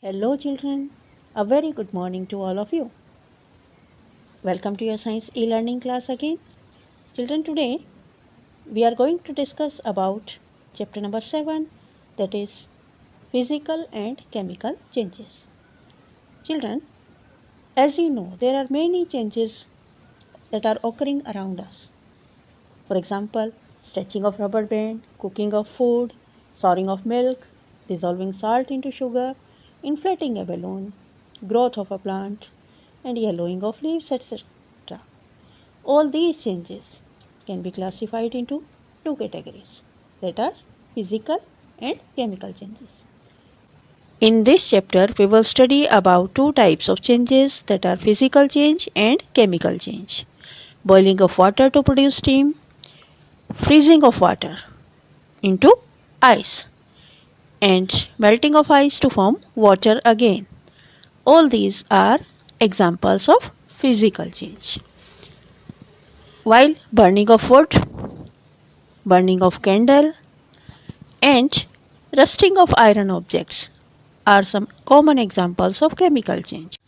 Hello, children. A very good morning to all of you. Welcome to your science e-learning class again. Children, today we are going to discuss about chapter number 7, that is physical and chemical changes. Children, as you know, there are many changes that are occurring around us. For example, stretching of rubber band, cooking of food, souring of milk, dissolving salt into sugar, inflating a balloon, growth of a plant, and yellowing of leaves, etc. All these changes can be classified into two categories, that are physical and chemical changes. In this chapter, we will study about two types of changes, that are physical change and chemical change. Boiling of water to produce steam, freezing of water into ice, and melting of ice to form water again. All these are examples of physical change. While burning of wood, burning of candle, and rusting of iron objects are some common examples of chemical change.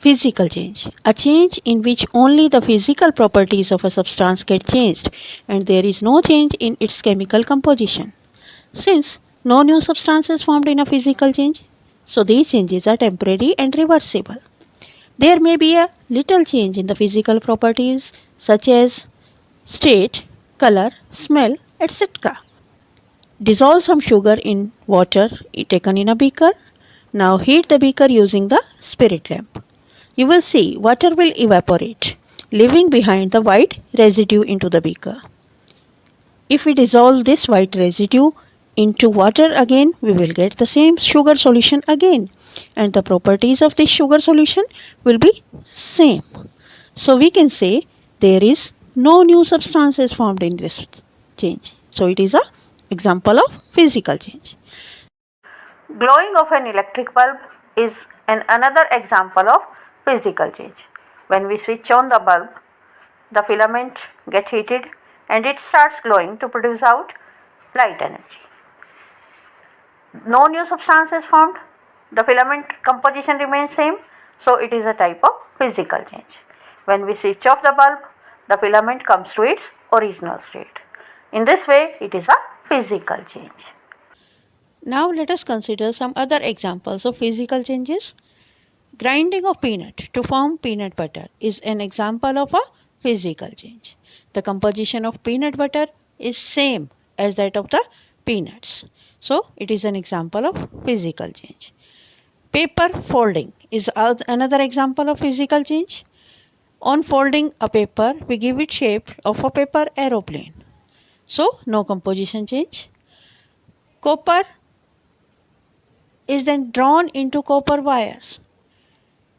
Physical change, a change in which only the physical properties of a substance get changed and there is no change in its chemical composition. Since no new substance is formed in a physical change, so these changes are temporary and reversible. There may be a little change in the physical properties such as state, color, smell, etc. Dissolve some sugar in water taken in a beaker. Now heat the beaker using the spirit lamp. You will see water will evaporate, leaving behind the white residue into the beaker. If we dissolve this white residue into water again, we will get the same sugar solution again, and the properties of this sugar solution will be same. So we can say there is no new substances formed in this change. So it is a example of physical change. Glowing of an electric bulb is another example of physical change. When we switch on the bulb, the filament gets heated and it starts glowing to produce out light energy. No new substance is formed, the filament composition remains same, so it is a type of physical change. When we switch off the bulb, the filament comes to its original state. In this way, it is a physical change. Now let us consider some other examples of physical changes. Grinding of peanut to form peanut butter is an example of a physical change. The composition of peanut butter is same as that of the peanuts. So it is an example of physical change. Paper folding is another example of physical change. On folding a paper, we give it shape of a paper aeroplane. So no composition change. Copper is then drawn into copper wires.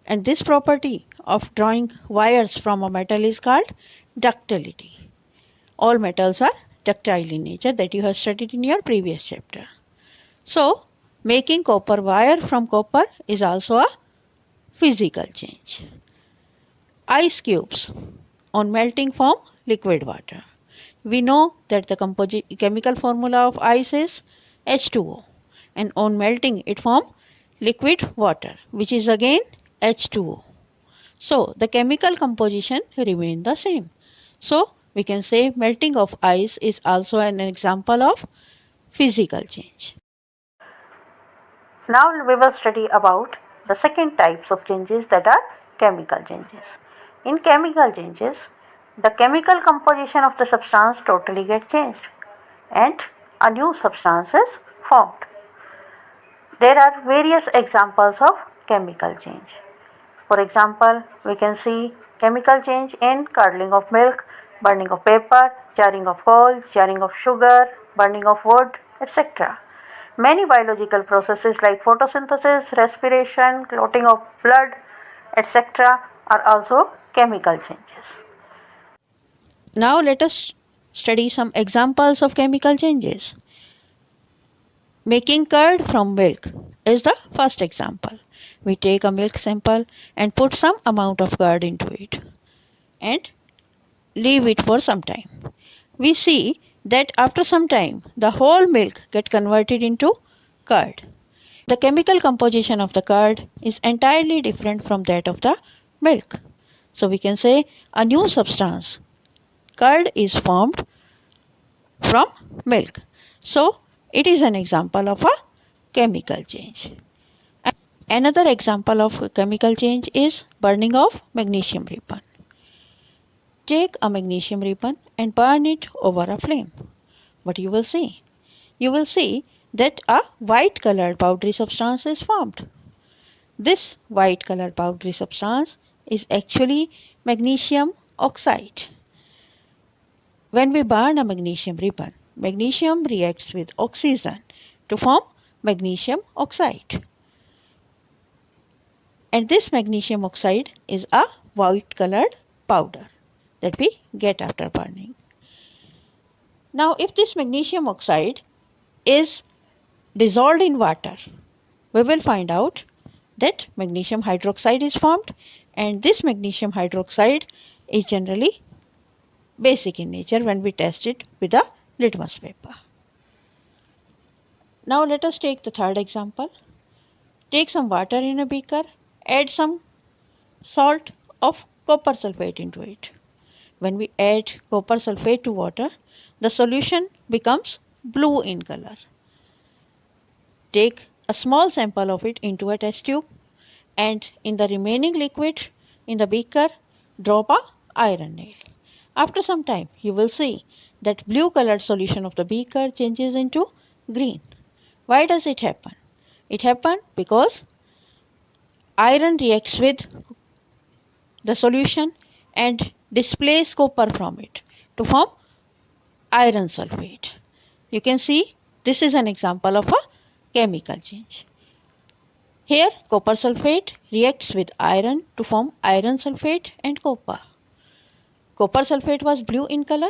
And this property of drawing wires from a metal is called ductility. All metals are ductile in nature, that you have studied in your previous chapter. So, making copper wire from copper is also a physical change. Ice cubes on melting form liquid water. We know that the chemical formula of ice is H2O, and on melting it forms liquid water, which is again H2O. So the chemical composition remain the same. So we can say melting of ice is also an example of physical change. Now we will study about the second types of changes, that are chemical changes. In chemical changes, the chemical composition of the substance totally gets changed and a new substance is formed. There are various examples of chemical change. For example, we can see chemical change in curdling of milk, burning of paper, charring of coal, charring of sugar, burning of wood, etc. Many biological processes like photosynthesis, respiration, clotting of blood, etc. are also chemical changes. Now let us study some examples of chemical changes. Making curd from milk is the first example. We take a milk sample and put some amount of curd into it and leave it for some time. We see that after some time the whole milk get converted into curd. The chemical composition of the curd is entirely different from that of the milk. So we can say a new substance, curd, is formed from milk. So it is an example of a chemical change. Another example of chemical change is burning of magnesium ribbon. Take a magnesium ribbon and burn it over a flame. What you will see? You will see that a white colored powdery substance is formed. This white colored powdery substance is actually magnesium oxide. When we burn a magnesium ribbon, magnesium reacts with oxygen to form magnesium oxide. And this magnesium oxide is a white colored powder that we get after burning. Now, if this magnesium oxide is dissolved in water, we will find out that magnesium hydroxide is formed, and this magnesium hydroxide is generally basic in nature when we test it with a litmus paper. Now let us take the third example. Take some water in a beaker, add some salt of copper sulfate into it. When we add copper sulfate to water, the solution becomes blue in color. Take a small sample of it into a test tube, and in the remaining liquid in the beaker, drop a iron nail. After some time, you will see that blue colored solution of the beaker changes into green. Why does it happen? It happens because iron reacts with the solution and displays copper from it to form iron sulfate. You can see this is an example of a chemical change. Here copper sulfate reacts with iron to form iron sulfate and copper. Copper sulfate was blue in color,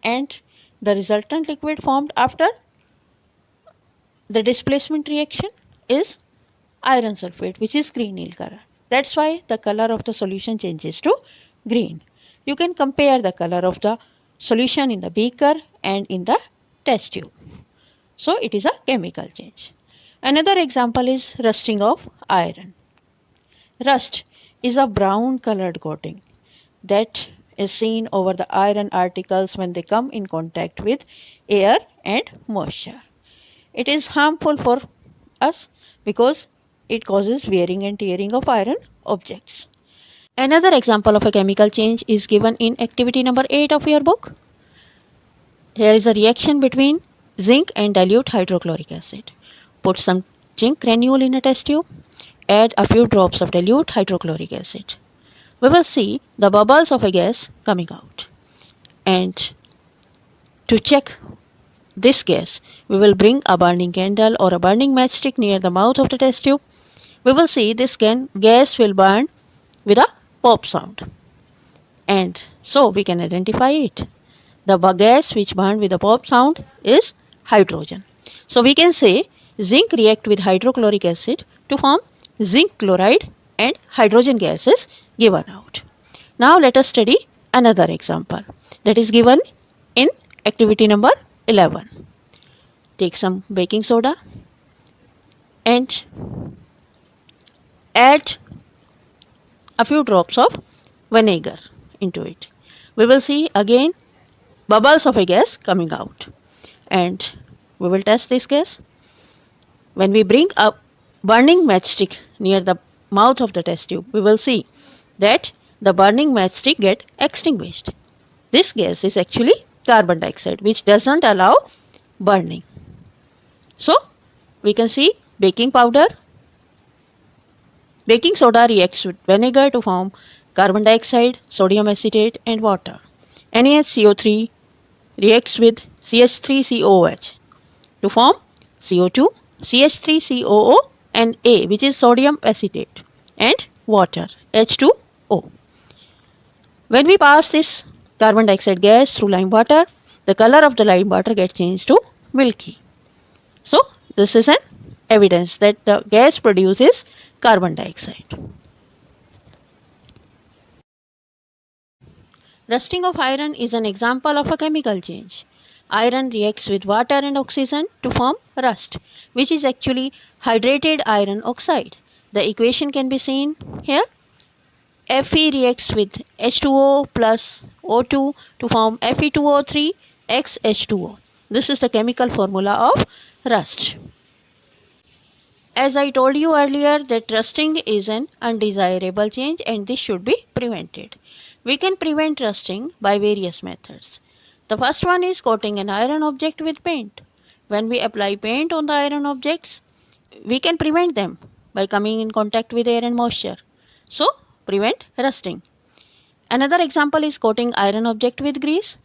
and the resultant liquid formed after the displacement reaction is iron sulfate, which is green in color. That's why the color of the solution changes to green. You can compare the color of the solution in the beaker and in the test tube. So it is a chemical change. Another example is rusting of iron. Rust is a brown colored coating that is seen over the iron articles when they come in contact with air and moisture. It is harmful for us because it causes wearing and tearing of iron objects. Another example of a chemical change is given in activity number 8 of your book. Here is a reaction between zinc and dilute hydrochloric acid. Put some zinc granule in a test tube. Add a few drops of dilute hydrochloric acid. We will see the bubbles of a gas coming out. And to check this gas, we will bring a burning candle or a burning matchstick near the mouth of the test tube. We will see this gas will burn with a pop sound. And so we can identify it. The gas which burned with a pop sound is hydrogen. So we can say zinc react with hydrochloric acid to form zinc chloride and hydrogen gas is given out. Now let us study another example that is given in activity number 11. Take some baking soda and add a few drops of vinegar into it. We will see again bubbles of a gas coming out, and we will test this gas. When we bring a burning matchstick near the mouth of the test tube, we will see that the burning matchstick get extinguished. This gas is actually carbon dioxide, which does not allow burning. So we can see baking soda reacts with vinegar to form carbon dioxide, sodium acetate and water. NaHCO3 reacts with CH3COOH to form CO2, CH3COO and A, which is sodium acetate, and water, H2O. When we pass this carbon dioxide gas through lime water, the color of the lime water gets changed to milky. So this is an evidence that the gas produces carbon dioxide. Rusting of iron is an example of a chemical change. Iron reacts with water and oxygen to form rust, which is actually hydrated iron oxide. The equation can be seen here. Fe reacts with H2O plus O2 to form Fe2O3 x H2O. This is the chemical formula of rust. As I told you earlier that rusting is an undesirable change and this should be prevented. We can prevent rusting by various methods. The first one is coating an iron object with paint. When we apply paint on the iron objects, we can prevent them by coming in contact with air and moisture. So, prevent rusting. Another example is coating iron object with grease.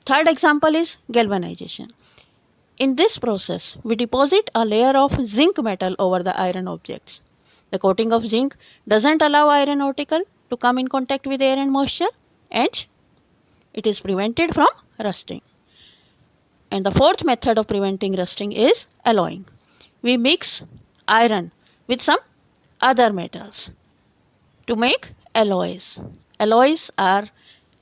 Third example is galvanization. In this process, we deposit a layer of zinc metal over the iron objects. The coating of zinc doesn't allow iron article to come in contact with air and moisture and it is prevented from rusting. And the fourth method of preventing rusting is alloying. We mix iron with some other metals to make alloys. Alloys are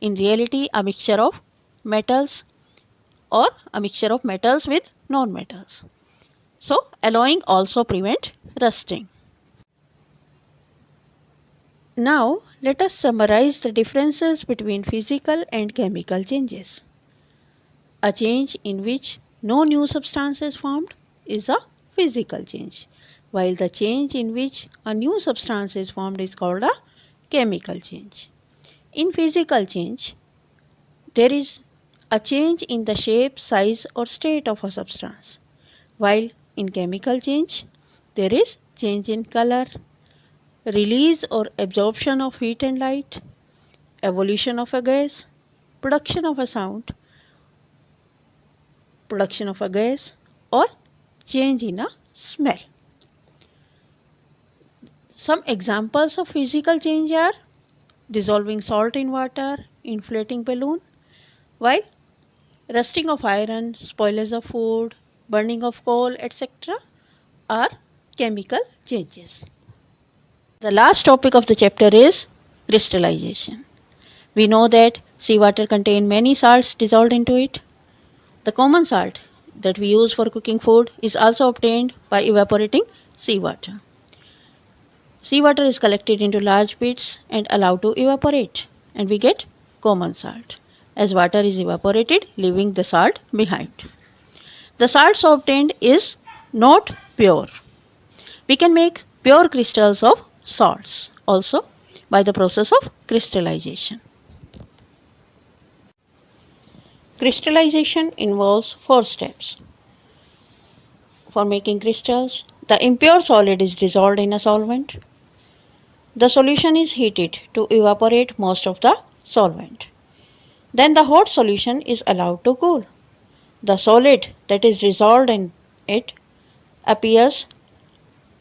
in reality a mixture of metals or a mixture of metals with non-metals. So, alloying also prevent rusting. Now, let us summarize the differences between physical and chemical changes. A change in which no new substance is formed is a physical change, while the change in which a new substance is formed is called a chemical change. In physical change, there is a change in the shape, size or state of a substance, while in chemical change, there is change in color, release or absorption of heat and light, evolution of a gas, production of a sound, production of a gas or change in a smell. Some examples of physical change are dissolving salt in water, inflating balloon, while rusting of iron, spoilage of food, burning of coal, etc. are chemical changes. The last topic of the chapter is crystallization. We know that seawater contains many salts dissolved into it. The common salt that we use for cooking food is also obtained by evaporating seawater. Seawater is collected into large pits and allowed to evaporate, and we get common salt, as water is evaporated, leaving the salt behind. The salt so obtained is not pure. We can make pure crystals of salts also by the process of crystallization. Crystallization involves 4 steps. For making crystals, the impure solid is dissolved in a solvent. The solution is heated to evaporate most of the solvent. Then the hot solution is allowed to cool. The solid that is dissolved in it appears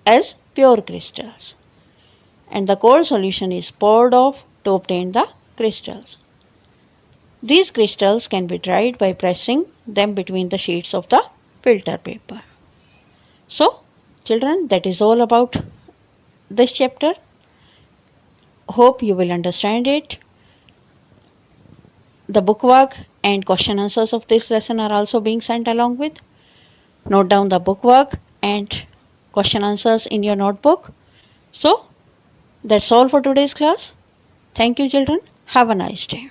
as pure crystals, and the cold solution is poured off to obtain the crystals. These crystals can be dried by pressing them between the sheets of the filter paper. So, children, that is all about this chapter. Hope you will understand it. The bookwork and question answers of this lesson are also being sent along with. Note down the bookwork and question answers in your notebook. So, that's all for today's class. Thank you, children. Have a nice day.